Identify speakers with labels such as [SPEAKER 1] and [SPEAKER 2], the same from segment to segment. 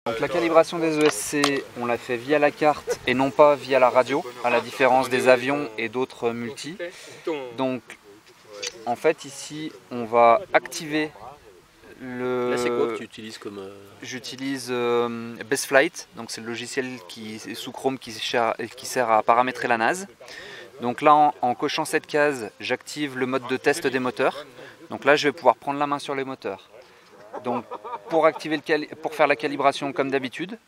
[SPEAKER 1] Donc la calibration des ESC, on l'a fait via la carte et non pas via la radio, à la différence des avions et d'autres multis. Donc en fait ici on va activer le...
[SPEAKER 2] Là c'est quoi que tu utilises comme...
[SPEAKER 1] J'utilise Best Flight, donc c'est le logiciel qui est sous Chrome qui sert à paramétrer la NAS. Donc là en cochant cette case, j'active le mode de test des moteurs. Donc là je vais pouvoir prendre la main sur les moteurs. Donc pour faire la calibration comme d'habitude,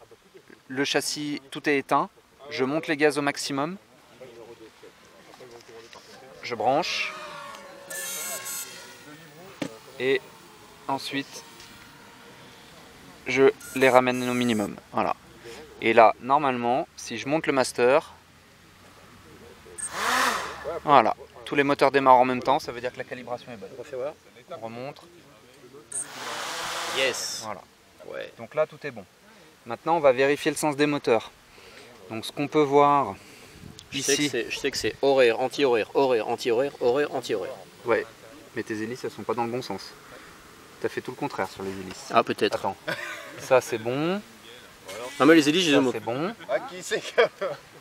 [SPEAKER 1] le châssis tout est éteint, je monte les gaz au maximum, je branche et ensuite je les ramène au minimum. Voilà. Et là normalement si je monte le master, voilà, tous les moteurs démarrent en même temps, ça veut dire que la calibration est bonne. On remonte.
[SPEAKER 2] Yes.
[SPEAKER 1] Voilà.
[SPEAKER 2] Ouais.
[SPEAKER 1] Donc là tout est bon. Maintenant on va vérifier le sens des moteurs. Donc ce qu'on peut voir ici.
[SPEAKER 2] Je sais que c'est horaire, anti-horaire, horaire, anti-horaire, horaire, anti-horaire.
[SPEAKER 1] Ouais. Mais tes hélices elles sont pas dans le bon sens. Tu as fait tout le contraire sur les hélices.
[SPEAKER 2] Ah peut-être.
[SPEAKER 1] Attends. Ça c'est bon.
[SPEAKER 2] Ah mais les hélices j'ai
[SPEAKER 1] c'est bon.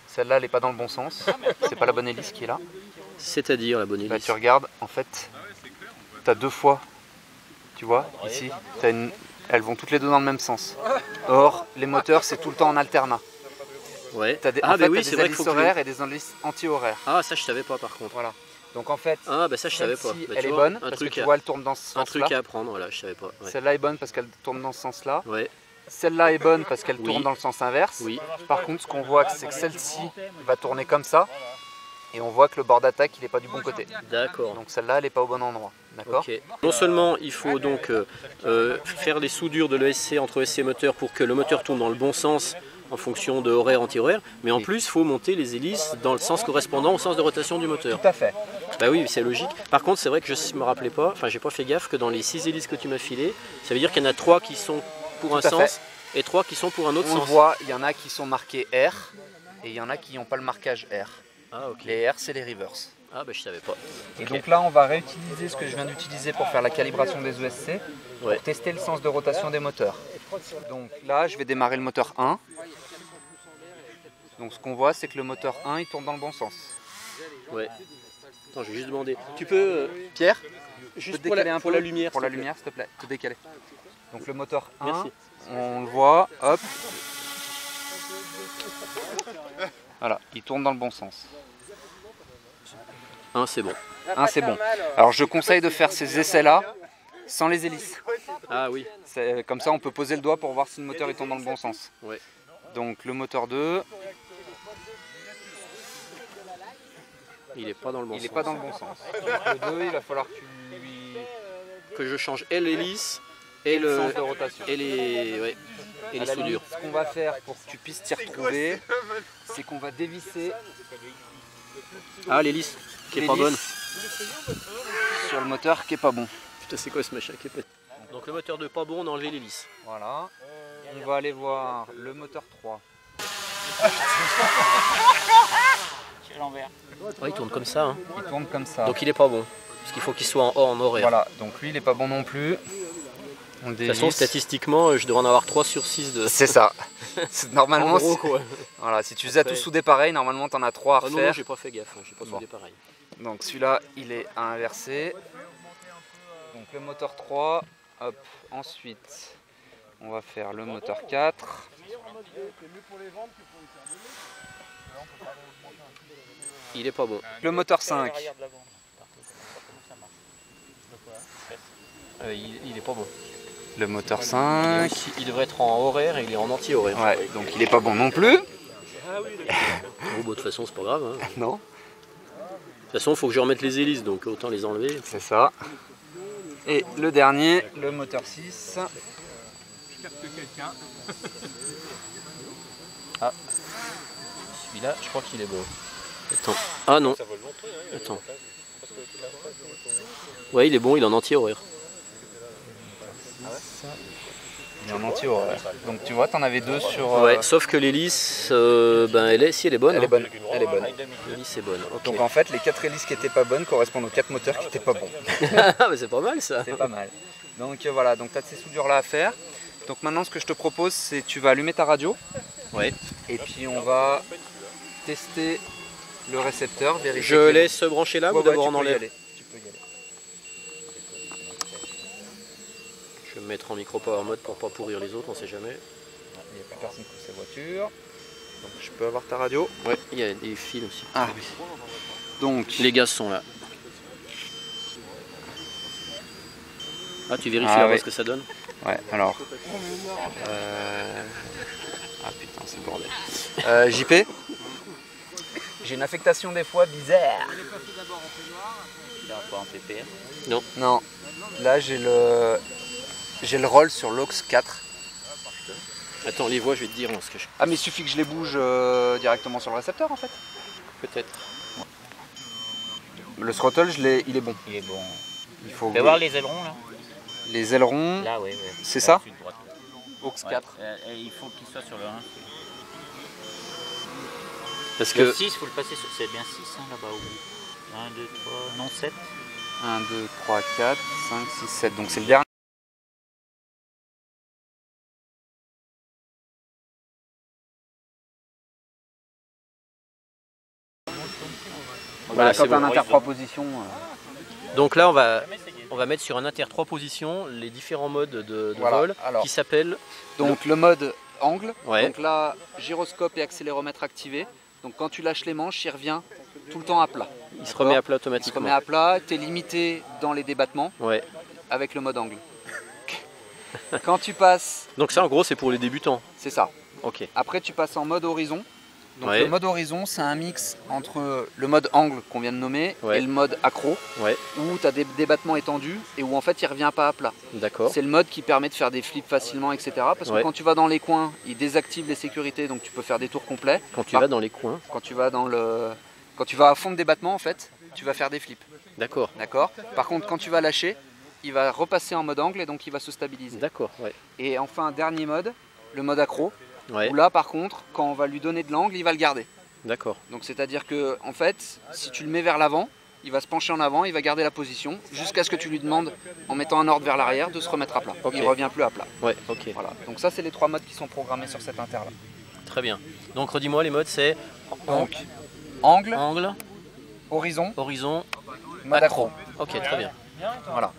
[SPEAKER 1] Celle-là elle est pas dans le bon sens. C'est pas la bonne hélice qui est là.
[SPEAKER 2] C'est-à-dire la bonne hélice.
[SPEAKER 1] Là tu regardes, en fait, tu as deux fois. Tu vois, ici, elles vont toutes les deux dans le même sens. Or, les moteurs, c'est tout le temps en alternat.
[SPEAKER 2] Ouais.
[SPEAKER 1] En fait, oui, c'est vrai qu'il faut horaires et des hélices anti-horaires.
[SPEAKER 2] Ah, ça je savais pas par contre.
[SPEAKER 1] Voilà. Donc en fait,
[SPEAKER 2] ah, bah ça je savais pas.
[SPEAKER 1] Bah, elle est bonne parce que tu vois, elle tourne dans ce sens-là.
[SPEAKER 2] Un truc à apprendre, voilà, je savais pas. Ouais.
[SPEAKER 1] Celle-là est bonne parce qu'elle tourne dans ce sens-là.
[SPEAKER 2] Ouais.
[SPEAKER 1] Celle-là est bonne parce qu'elle tourne dans le sens inverse.
[SPEAKER 2] Oui.
[SPEAKER 1] Par contre, ce qu'on voit, c'est que celle-ci va tourner comme ça. Et on voit que le bord d'attaque, il n'est pas du bon côté.
[SPEAKER 2] D'accord.
[SPEAKER 1] Donc celle-là, elle n'est pas au bon endroit. D'accord.
[SPEAKER 2] Okay. Non seulement il faut donc faire les soudures de l'ESC entre ESC et moteur pour que le moteur tourne dans le bon sens en fonction de horaire, anti-horaire, mais en plus il faut monter les hélices dans le sens correspondant au sens de rotation du moteur.
[SPEAKER 1] Tout à fait.
[SPEAKER 2] Bah oui, c'est logique. Par contre, c'est vrai que je ne me rappelais pas, enfin j'ai pas fait gaffe que dans les 6 hélices que tu m'as filées, ça veut dire qu'il y en a 3 qui sont pour un sens et 3 qui sont pour un autre sens.
[SPEAKER 1] On voit, il y en a qui sont marqués R et il y en a qui n'ont pas le marquage R.
[SPEAKER 2] Ah, ok.
[SPEAKER 1] Les R, c'est les reverse.
[SPEAKER 2] Ah bah je savais pas.
[SPEAKER 1] Et donc là, on va réutiliser ce que je viens d'utiliser pour faire la calibration des ESC, pour tester le sens de rotation des moteurs. Donc là, je vais démarrer le moteur 1. Donc ce qu'on voit, c'est que le moteur 1, il tourne dans le bon sens.
[SPEAKER 2] Ouais. Attends, je vais juste demander. Tu peux,
[SPEAKER 1] Pierre,
[SPEAKER 2] juste pour la lumière,
[SPEAKER 1] pour la lumière, s'il te plaît, te décaler. Donc le moteur 1,
[SPEAKER 2] merci.
[SPEAKER 1] On le voit, hop. Voilà, il tourne dans le bon sens.
[SPEAKER 2] C'est bon.
[SPEAKER 1] C'est bon. Alors je conseille de faire ces essais-là sans les hélices.
[SPEAKER 2] Ah oui.
[SPEAKER 1] Comme ça on peut poser le doigt pour voir si le moteur il tourne dans le bon sens.
[SPEAKER 2] Ouais.
[SPEAKER 1] Donc le moteur 2.
[SPEAKER 2] Il n'est pas dans le bon sens.
[SPEAKER 1] Il n'est pas dans le bon sens. Donc, le 2, il va falloir
[SPEAKER 2] que je change et l'hélice et
[SPEAKER 1] le sens de rotation.
[SPEAKER 2] Et les soudures.
[SPEAKER 1] Ce qu'on va faire pour que tu puisses t'y retrouver, c'est qu'on va dévisser.
[SPEAKER 2] Ah, l'hélice qui est pas bonne.
[SPEAKER 1] Sur le moteur qui est pas bon.
[SPEAKER 2] Putain, c'est quoi ce machin qui est pas... Donc le moteur 2 pas bon, on a enlevé l'hélice.
[SPEAKER 1] Voilà. On va aller voir le moteur 3.
[SPEAKER 2] l'envers. Ouais, il tourne comme ça. Hein.
[SPEAKER 1] Il tourne comme ça.
[SPEAKER 2] Donc il est pas bon. Parce qu'il faut qu'il soit en horaire.
[SPEAKER 1] Voilà, donc lui il est pas bon non plus.
[SPEAKER 2] De toute façon, statistiquement, je devrais en avoir 3 sur 6 de...
[SPEAKER 1] C'est ça. Normalement,
[SPEAKER 2] en gros, quoi.
[SPEAKER 1] Voilà, si tu faisais à tous soudés pareil, normalement tu en as 3 à refaire.
[SPEAKER 2] Non, j'ai pas fait gaffe, j'ai pas soudé pareil.
[SPEAKER 1] Donc celui-là, il est à inverser. Donc le moteur 3, hop, ensuite on va faire le moteur 4.
[SPEAKER 2] Il est pas bon.
[SPEAKER 1] Le moteur 5.
[SPEAKER 2] Il est pas bon.
[SPEAKER 1] Le moteur 5.
[SPEAKER 2] Il devrait être en horaire et il est en anti-horaire.
[SPEAKER 1] Ouais, donc il est pas bon non plus.
[SPEAKER 2] Bon, de toute façon, c'est pas grave. Hein.
[SPEAKER 1] Non.
[SPEAKER 2] De toute façon, il faut que je remette les hélices, donc autant les enlever.
[SPEAKER 1] C'est ça. Et le dernier, le moteur 6.
[SPEAKER 3] Je capte quelqu'un.
[SPEAKER 2] Ah. Celui-là, je crois qu'il est bon. Attends. Ah non. Attends. Ouais, il est bon, il est en anti-horaire.
[SPEAKER 1] Il est en anti-horaire. Donc tu vois, tu en avais 2 sur...
[SPEAKER 2] Ouais, sauf que l'hélice, elle est bonne.
[SPEAKER 1] Elle est bonne. Elle est bonne.
[SPEAKER 2] L'hélice est bonne. Okay.
[SPEAKER 1] Donc en fait, les 4 hélices qui n'étaient pas bonnes correspondent aux 4 moteurs qui n'étaient pas bons.
[SPEAKER 2] Ah, mais c'est pas mal ça.
[SPEAKER 1] C'est pas mal. Donc voilà, donc tu as ces soudures là à faire. Donc maintenant ce que je te propose c'est tu vas allumer ta radio.
[SPEAKER 2] Ouais.
[SPEAKER 1] Et puis on va tester le récepteur, vérifier.
[SPEAKER 2] Je laisse brancher là ou d'abord on
[SPEAKER 1] tu peux y
[SPEAKER 2] enlève?
[SPEAKER 1] aller. Tu peux y aller.
[SPEAKER 2] Je vais me mettre en micro power mode pour pas pourrir les autres, on sait jamais.
[SPEAKER 1] Il n'y a plus personne qui pousse sa voiture. Donc je peux avoir ta radio.
[SPEAKER 2] Ouais, il y a des fils aussi.
[SPEAKER 1] Ah oui. Donc
[SPEAKER 2] Les gaz sont là. Ah, tu vérifies
[SPEAKER 1] Ah,
[SPEAKER 2] voir
[SPEAKER 1] oui.
[SPEAKER 2] ce que ça donne?
[SPEAKER 1] ouais, alors. Ah putain, c'est le bordel. JP, j'ai une affectation des fois bizarre.
[SPEAKER 4] Il a pas en PPM.
[SPEAKER 1] Non, là j'ai le roll sur l'aux 4.
[SPEAKER 2] Attends, les voix, je vais te dire ce que je...
[SPEAKER 1] Ah mais il suffit que je les bouge directement sur le récepteur en fait.
[SPEAKER 2] Peut-être.
[SPEAKER 1] Le throttle, il est bon.
[SPEAKER 4] Il est bon.
[SPEAKER 1] Il faut
[SPEAKER 4] Tu peux voir les ailerons là?
[SPEAKER 1] les ailerons,
[SPEAKER 4] Là, oui.
[SPEAKER 1] c'est ça?
[SPEAKER 4] Sud droite.
[SPEAKER 1] aux
[SPEAKER 4] Ouais.
[SPEAKER 1] 4.
[SPEAKER 4] Il faut qu'il soit sur le 1.
[SPEAKER 2] Parce
[SPEAKER 4] Le
[SPEAKER 2] que
[SPEAKER 4] 6, il faut le passer sur. C'est bien 6 hein, là-bas. 1, 2, 3. Non, 7.
[SPEAKER 1] 1, 2, 3, 4, 5, 6, 7. Donc c'est le dernier.
[SPEAKER 2] Voilà,
[SPEAKER 1] quand
[SPEAKER 2] c'est
[SPEAKER 1] tu as un
[SPEAKER 2] bon.
[SPEAKER 1] inter 3 positions.
[SPEAKER 2] Donc là, on va mettre sur un inter 3 positions les différents modes de
[SPEAKER 1] Voilà,
[SPEAKER 2] vol
[SPEAKER 1] alors.
[SPEAKER 2] qui s'appellent...
[SPEAKER 1] Donc le mode angle.
[SPEAKER 2] Ouais.
[SPEAKER 1] Donc là, gyroscope et accéléromètre activés. Donc quand tu lâches les manches, il revient tout le temps à plat.
[SPEAKER 2] Il se remet à plat
[SPEAKER 1] Il se
[SPEAKER 2] automatiquement.
[SPEAKER 1] remet à plat. Tu es limité dans les débattements
[SPEAKER 2] Ouais.
[SPEAKER 1] avec le mode angle. Quand tu passes,
[SPEAKER 2] Donc ça, en gros, c'est pour les débutants.
[SPEAKER 1] c'est ça.
[SPEAKER 2] Ok.
[SPEAKER 1] Après, tu passes en mode horizon. Donc
[SPEAKER 2] Ouais.
[SPEAKER 1] le mode horizon, c'est un mix entre le mode angle qu'on vient de nommer
[SPEAKER 2] Ouais.
[SPEAKER 1] et le mode accro,
[SPEAKER 2] Ouais.
[SPEAKER 1] où tu as des débattements étendus et où en fait il revient pas à plat.
[SPEAKER 2] D'accord.
[SPEAKER 1] C'est le mode qui permet de faire des flips facilement, etc. Parce que
[SPEAKER 2] Ouais.
[SPEAKER 1] quand tu vas dans les coins, il désactive les sécurités, donc tu peux faire des tours complets.
[SPEAKER 2] Quand tu
[SPEAKER 1] Par-
[SPEAKER 2] vas dans les coins.
[SPEAKER 1] Quand tu vas quand tu vas à fond de débattement, en fait, tu vas faire des flips.
[SPEAKER 2] D'accord.
[SPEAKER 1] D'accord. Par contre, quand tu vas lâcher, il va repasser en mode angle et donc il va se stabiliser.
[SPEAKER 2] D'accord. Ouais.
[SPEAKER 1] Et enfin, dernier mode, le mode accro,
[SPEAKER 2] Ouais.
[SPEAKER 1] où là par contre, quand on va lui donner de l'angle, il va le garder.
[SPEAKER 2] D'accord.
[SPEAKER 1] Donc c'est-à-dire que en fait, si tu le mets vers l'avant, il va se pencher en avant, il va garder la position jusqu'à ce que tu lui demandes, en mettant un ordre vers l'arrière, de se remettre à plat.
[SPEAKER 2] Ok.
[SPEAKER 1] Il ne revient plus à plat.
[SPEAKER 2] Ouais. Ok.
[SPEAKER 1] Voilà. Donc ça, c'est les 3 modes qui sont programmés sur cet inter là.
[SPEAKER 2] Très bien. Donc redis-moi les modes, c'est
[SPEAKER 1] Donc angle,
[SPEAKER 2] angle,
[SPEAKER 1] horizon,
[SPEAKER 2] horizon,
[SPEAKER 1] mode accro.
[SPEAKER 2] Ok, très bien.
[SPEAKER 1] Voilà.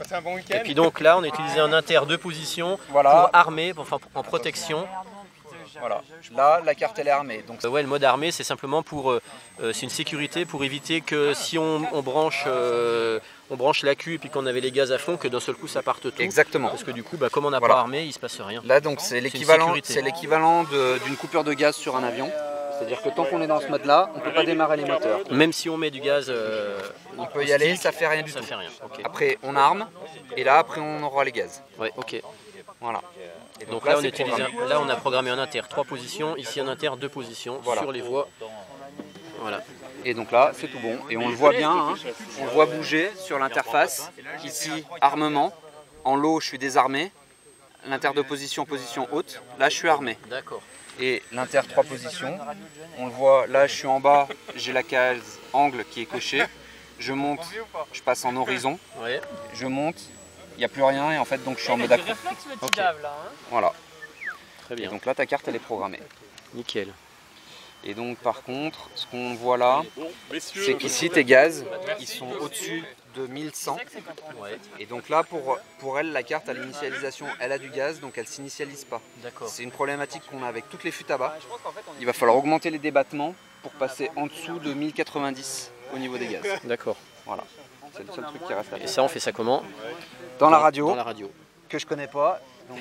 [SPEAKER 2] Et puis donc là, on a utilisé un inter de position
[SPEAKER 1] Voilà.
[SPEAKER 2] pour armer, enfin en protection.
[SPEAKER 1] Voilà. Là, la carte elle est armée. Donc
[SPEAKER 2] Ouais, le mode armé, c'est simplement pour, c'est une sécurité pour éviter que si on branche l'accu et puis qu'on avait les gaz à fond, que d'un seul coup ça parte tout.
[SPEAKER 1] exactement.
[SPEAKER 2] Parce que du coup, bah, comme on n'a
[SPEAKER 1] Voilà.
[SPEAKER 2] pas armé, il se passe rien.
[SPEAKER 1] Là, donc c'est l'équivalent
[SPEAKER 2] sécurité.
[SPEAKER 1] d'une coupure de gaz sur un avion. C'est-à-dire que tant qu'on est dans ce mode-là, on ne peut pas démarrer les moteurs.
[SPEAKER 2] Même si on met du gaz,
[SPEAKER 1] On peut y aller, ça fait rien du
[SPEAKER 2] ça
[SPEAKER 1] tout.
[SPEAKER 2] fait rien. Ok.
[SPEAKER 1] Après, on arme et là, après, on aura les gaz.
[SPEAKER 2] Ouais, ok.
[SPEAKER 1] Voilà. Et
[SPEAKER 2] Donc là,
[SPEAKER 1] c'est programmé.
[SPEAKER 2] là, on a programmé un inter 3 positions, ici un inter 2 positions
[SPEAKER 1] Voilà.
[SPEAKER 2] sur les voies. Voilà.
[SPEAKER 1] Et donc là, c'est tout bon. Et on le voit bien, hein. On le voit bouger sur l'interface. Ici, armement. En low, je suis désarmé. L'inter de position, position haute. Là, je suis armé.
[SPEAKER 2] D'accord.
[SPEAKER 1] Et l'inter 3 positions, on le voit, là, je suis en bas, j'ai la case angle qui est cochée. Je monte, je passe en horizon.
[SPEAKER 2] Ouais.
[SPEAKER 1] Je monte, il n'y a plus rien et en fait, donc je suis en mode accro.
[SPEAKER 2] Ok.
[SPEAKER 1] Voilà.
[SPEAKER 2] Très
[SPEAKER 1] Et
[SPEAKER 2] bien.
[SPEAKER 1] donc là, ta carte, elle est programmée.
[SPEAKER 2] Nickel.
[SPEAKER 1] Et donc, par contre, ce qu'on voit là, c'est qu'ici, tes gaz, ils sont au-dessus de 1100.
[SPEAKER 2] Ouais.
[SPEAKER 1] Et donc là, pour elle, la carte à l'initialisation, elle a du gaz, donc elle ne s'initialise pas.
[SPEAKER 2] D'accord.
[SPEAKER 1] C'est une problématique qu'on a avec toutes les fûts à bas. Il va falloir augmenter les débattements pour passer en dessous de 1090 au niveau des gaz.
[SPEAKER 2] D'accord.
[SPEAKER 1] Voilà. C'est le seul truc qui reste à
[SPEAKER 2] Et
[SPEAKER 1] faire.
[SPEAKER 2] ça, on fait ça comment?
[SPEAKER 1] Dans la radio,
[SPEAKER 2] Dans la radio.
[SPEAKER 1] que je connais pas. Donc